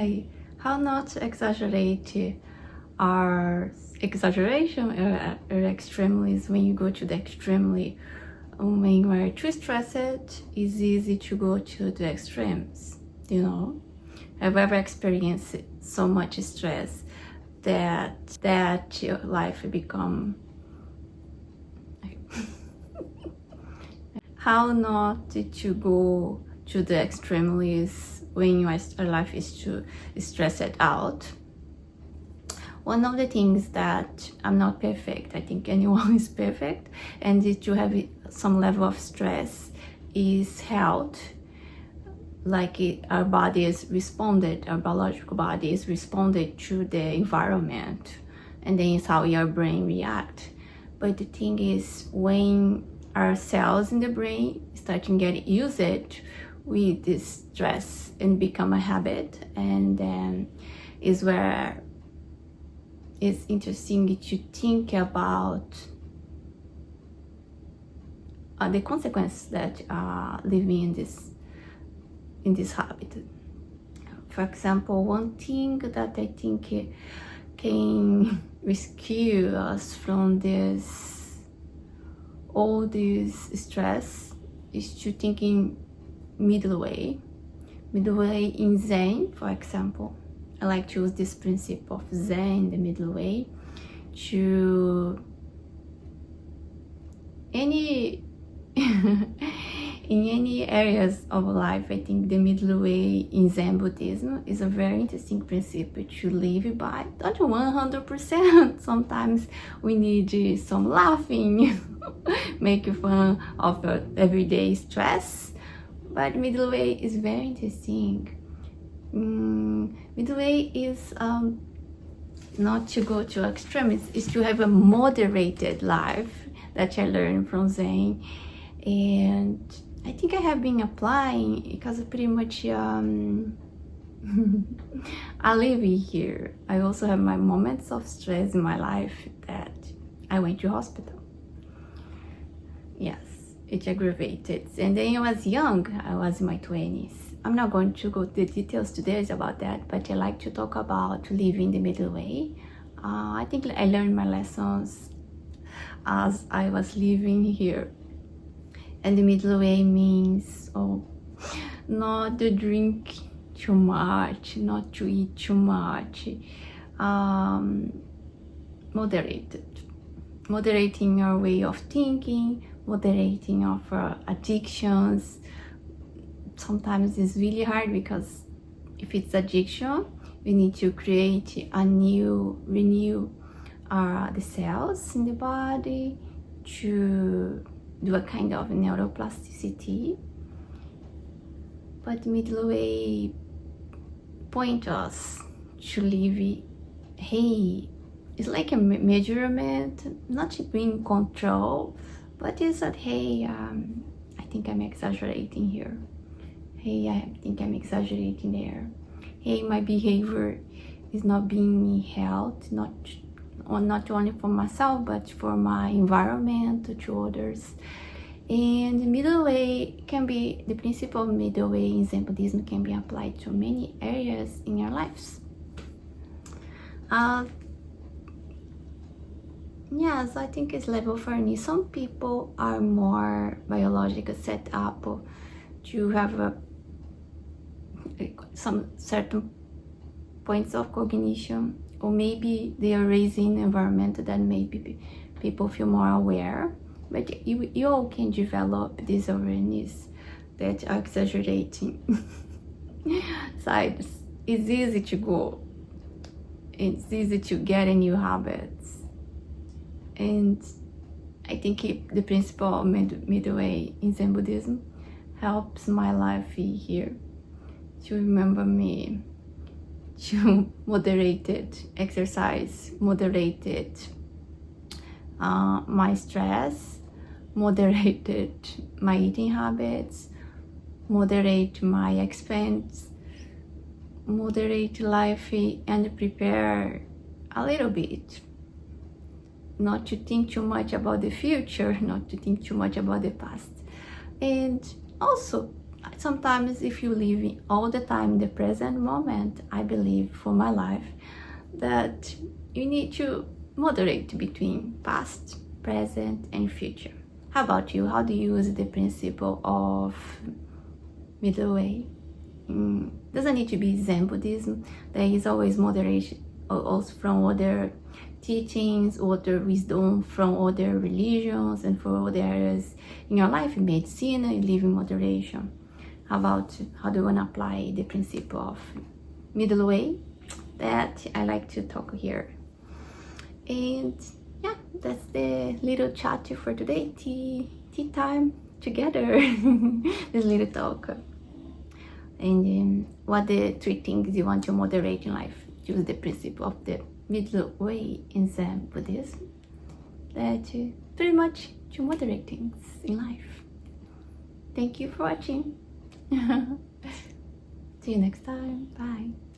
Hi, how not to exaggerate our exaggeration or extremities. When you go to the extremely, when you are too stressed, it's easy to go to the extremes, you know. I've ever experienced so much stress that your life become how not to go to the extremities when your life is too stressed out. One of the things that I'm not perfect, I think anyone is perfect, and if you have some level of stress is health. Like our body is responded, our biological body is responded to the environment, and then it's how your brain react. But the thing is, when our cells in the brain start to get used with this stress and become a habit, and then is where it's interesting to think about the consequences that living in this habit. For example, one thing that I think can rescue us from all this stress is to thinking middle way in Zen. For example, I like to use this principle of Zen, the middle way, to any in any areas of life. I think the middle way in Zen-Buddhism is a very interesting principle to live by. Not 100%. Sometimes we need some laughing, make fun of everyday stress. But middle way is very interesting. Middle way is not to go to extremes, is to have a moderated life that I learned from Zen. And I think I have been applying because pretty much I live here. I also have my moments of stress in my life that I went to hospital. Yes, it aggravated. And then I was young, I was in my 20s. I'm not going to go to the details today about that, but I like to talk about living the middle way. I think I learned my lessons as I was living here. And the middle way means not to drink too much, not to eat too much, moderating our way of thinking, moderating our addictions. Sometimes it's really hard because if it's addiction, we need to create renew the cells in the body to do a kind of neuroplasticity. But middle way point us to live, hey, it's like a measurement, not to be in control, but it's that, hey, I think I'm exaggerating here. Hey, I think I'm exaggerating there. Hey, my behavior is not being held, not only for myself, but for my environment, to others. And the middle way can be, the principle of middle way in Zen-Buddhism can be applied to many areas in our lives. Yes, I think it's level for me. Some people are more biological set up to have some certain points of cognition, or maybe they are raised in an environment that maybe people feel more aware. But you all can develop this awareness that are exaggerating sides. It's easy to go. It's easy to get a new habits. And I think the principle of middle way in Zen Buddhism helps my life here to remember me to moderated exercise, moderated my stress, moderated my eating habits, moderate my expense, moderate life, and prepare a little bit. Not to think too much about the future, not to think too much about the past. And also sometimes if you live all the time in the present moment, I believe for my life that you need to moderate between past, present, and future. How about you? How do you use the principle of middle way? Doesn't need to be Zen-Buddhism. There is always moderation also from other teachings, other wisdom from other religions, and for other areas in your life, in medicine, you live in moderation. How do you want to apply the principle of middle way? That I like to talk here. And yeah, that's the little chat for today. Tea time together. This little talk. And what the 3 things you want to moderate in life? Use the principle of the middle way in Zen Buddhism. That pretty much to moderate things in life. Thank you for watching. See you next time. Bye.